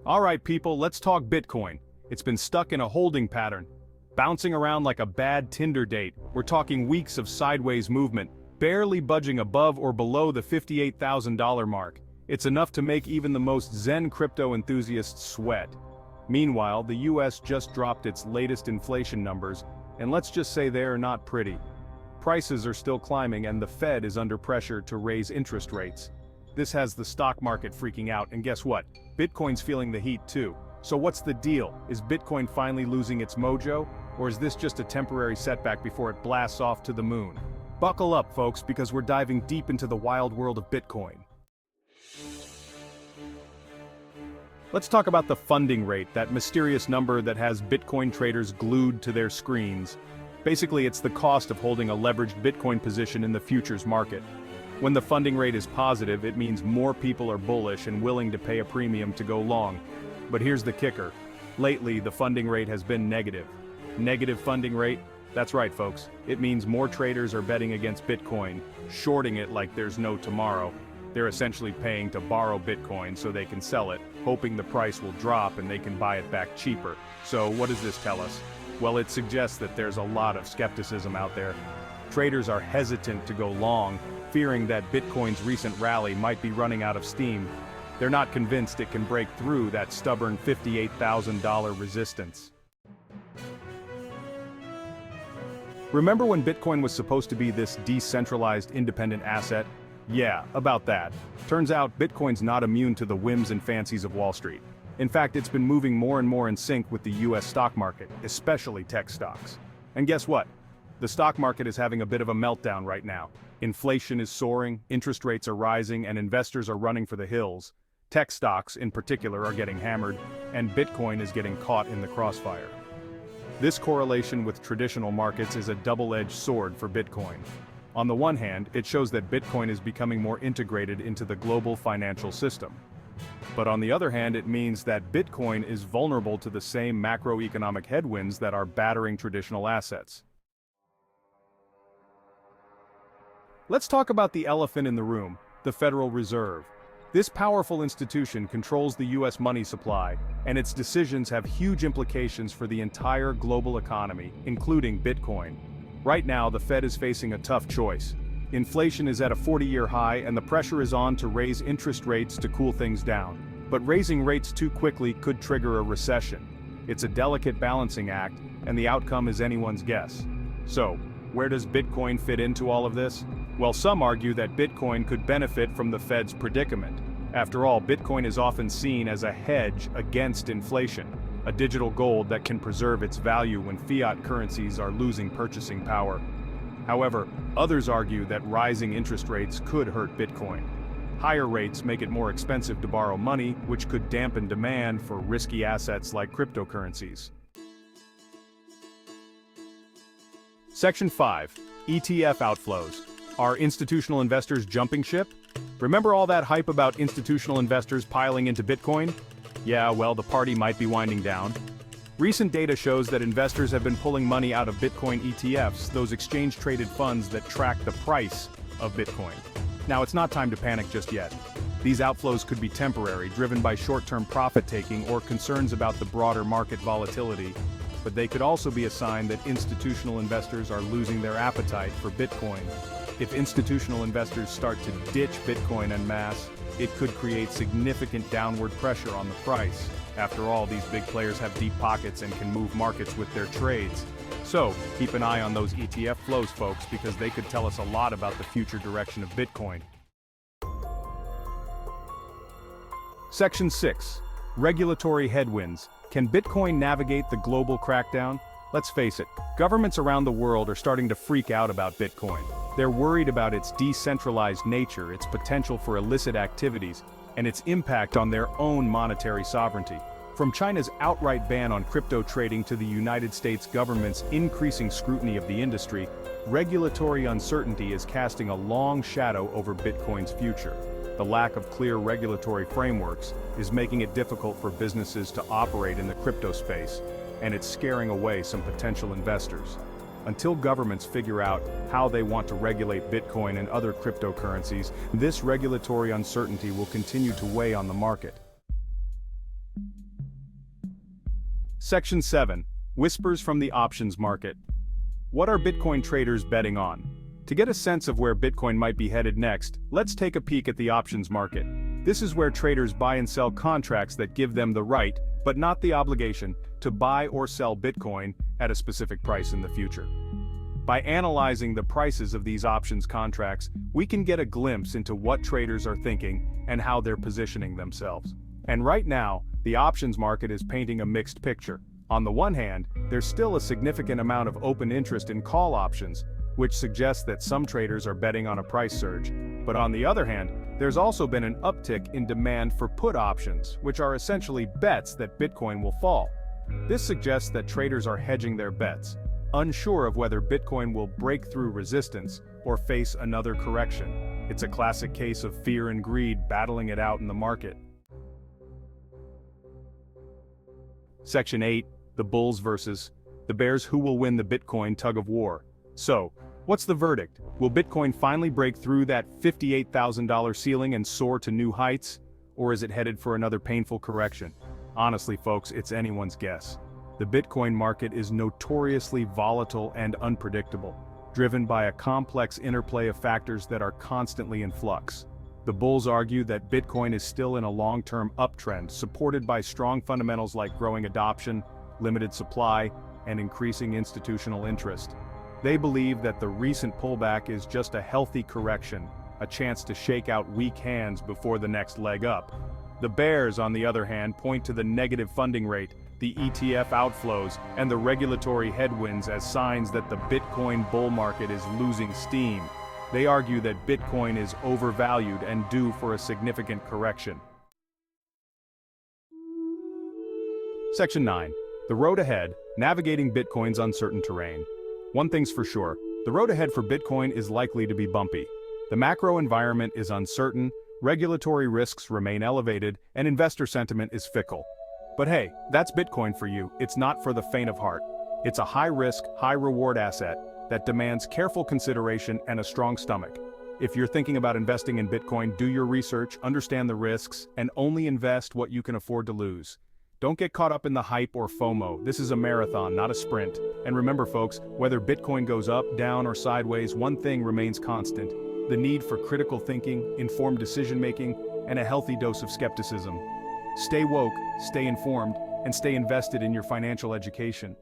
Alright people, let's talk Bitcoin. It's been stuck in a holding pattern, bouncing around like a bad Tinder date. We're talking weeks of sideways movement, barely budging above or below the $58,000 mark. It's enough to make even the most zen crypto enthusiasts sweat. Meanwhile, the US just dropped its latest inflation numbers, and let's just say they're not pretty. Prices are still climbing and the Fed is under pressure to raise interest rates. This has the stock market freaking out, and guess what? Bitcoin's feeling the heat too. So what's the deal? Is Bitcoin finally losing its mojo? Or is this just a temporary setback before it blasts off to the moon? Buckle up, folks, because we're diving deep into the wild world of Bitcoin. Let's talk about the funding rate, that mysterious number that has Bitcoin traders glued to their screens. Basically, it's the cost of holding a leveraged Bitcoin position in the futures market. When the funding rate is positive, it means more people are bullish and willing to pay a premium to go long. But here's the kicker. Lately, the funding rate has been negative. Negative funding rate? That's right, folks. It means more traders are betting against Bitcoin, shorting it like there's no tomorrow. They're essentially paying to borrow Bitcoin so they can sell it, hoping the price will drop and they can buy it back cheaper. So what does this tell us? Well, it suggests that there's a lot of skepticism out there. Traders are hesitant to go long, fearing that Bitcoin's recent rally might be running out of steam. They're not convinced it can break through that stubborn $58,000 resistance. Remember when Bitcoin was supposed to be this decentralized independent asset? Yeah, about that. Turns out Bitcoin's not immune to the whims and fancies of Wall Street. In fact, it's been moving more and more in sync with the US stock market, especially tech stocks. And guess what? The stock market is having a bit of a meltdown right now. Inflation is soaring, interest rates are rising, and investors are running for the hills. Tech stocks, in particular, are getting hammered, and Bitcoin is getting caught in the crossfire. This correlation with traditional markets is a double-edged sword for Bitcoin. On the one hand, it shows that Bitcoin is becoming more integrated into the global financial system. But on the other hand, it means that Bitcoin is vulnerable to the same macroeconomic headwinds that are battering traditional assets. Let's talk about the elephant in the room, the Federal Reserve. This powerful institution controls the US money supply, and its decisions have huge implications for the entire global economy, including Bitcoin. Right now, the Fed is facing a tough choice. Inflation is at a 40-year high and the pressure is on to raise interest rates to cool things down. But raising rates too quickly could trigger a recession. It's a delicate balancing act, and the outcome is anyone's guess. So, where does Bitcoin fit into all of this? Well, some argue that Bitcoin could benefit from the Fed's predicament. After all, Bitcoin is often seen as a hedge against inflation, a digital gold that can preserve its value when fiat currencies are losing purchasing power. However, others argue that rising interest rates could hurt Bitcoin. Higher rates make it more expensive to borrow money, which could dampen demand for risky assets like cryptocurrencies. Section 5. ETF outflows. Are institutional investors jumping ship? Remember all that hype about institutional investors piling into Bitcoin? Yeah, well, the party might be winding down. Recent data shows that investors have been pulling money out of Bitcoin ETFs, those exchange-traded funds that track the price of Bitcoin. Now, it's not time to panic just yet. These outflows could be temporary, driven by short-term profit-taking or concerns about the broader market volatility, but they could also be a sign that institutional investors are losing their appetite for Bitcoin. If institutional investors start to ditch Bitcoin en masse, it could create significant downward pressure on the price. After all, these big players have deep pockets and can move markets with their trades. So, keep an eye on those ETF flows, folks, because they could tell us a lot about the future direction of Bitcoin. Section 6. Regulatory headwinds. Can Bitcoin navigate the global crackdown? Let's face it, governments around the world are starting to freak out about Bitcoin. They're worried about its decentralized nature, its potential for illicit activities, and its impact on their own monetary sovereignty. From China's outright ban on crypto trading to the United States government's increasing scrutiny of the industry, regulatory uncertainty is casting a long shadow over Bitcoin's future. The lack of clear regulatory frameworks is making it difficult for businesses to operate in the crypto space, and it's scaring away some potential investors. Until governments figure out how they want to regulate Bitcoin and other cryptocurrencies, this regulatory uncertainty will continue to weigh on the market. Section 7. Whispers from the Options Market. What are Bitcoin traders betting on? To get a sense of where Bitcoin might be headed next, let's take a peek at the options market. This is where traders buy and sell contracts that give them the right, but not the obligation, to buy or sell Bitcoin at a specific price in the future. By analyzing the prices of these options contracts, we can get a glimpse into what traders are thinking and how they're positioning themselves. And right now, the options market is painting a mixed picture. On the one hand, there's still a significant amount of open interest in call options, which suggests that some traders are betting on a price surge. But on the other hand, there's also been an uptick in demand for put options, which are essentially bets that Bitcoin will fall. This suggests that traders are hedging their bets, unsure of whether Bitcoin will break through resistance or face another correction. It's a classic case of fear and greed battling it out in the market. Section 8. The Bulls versus the Bears. Who will win the Bitcoin tug-of-war? So, what's the verdict? Will Bitcoin finally break through that $58,000 ceiling and soar to new heights? Or is it headed for another painful correction? Honestly, folks, it's anyone's guess. The Bitcoin market is notoriously volatile and unpredictable, driven by a complex interplay of factors that are constantly in flux. The bulls argue that Bitcoin is still in a long-term uptrend, supported by strong fundamentals like growing adoption, limited supply, and increasing institutional interest. They believe that the recent pullback is just a healthy correction, a chance to shake out weak hands before the next leg up. The bears, on the other hand, point to the negative funding rate, the ETF outflows, and the regulatory headwinds as signs that the Bitcoin bull market is losing steam. They argue that Bitcoin is overvalued and due for a significant correction. Section 9. The road ahead, navigating Bitcoin's uncertain terrain. One thing's for sure, the road ahead for Bitcoin is likely to be bumpy. The macro environment is uncertain, regulatory risks remain elevated, and investor sentiment is fickle. But hey, that's Bitcoin for you. It's not for the faint of heart. It's a high-risk, high-reward asset that demands careful consideration and a strong stomach. If you're thinking about investing in Bitcoin, do your research, understand the risks, and only invest what you can afford to lose. Don't get caught up in the hype or FOMO. This is a marathon, not a sprint. And remember, folks, whether Bitcoin goes up, down, or sideways, one thing remains constant: the need for critical thinking, informed decision-making, and a healthy dose of skepticism. Stay woke, stay informed, and stay invested in your financial education.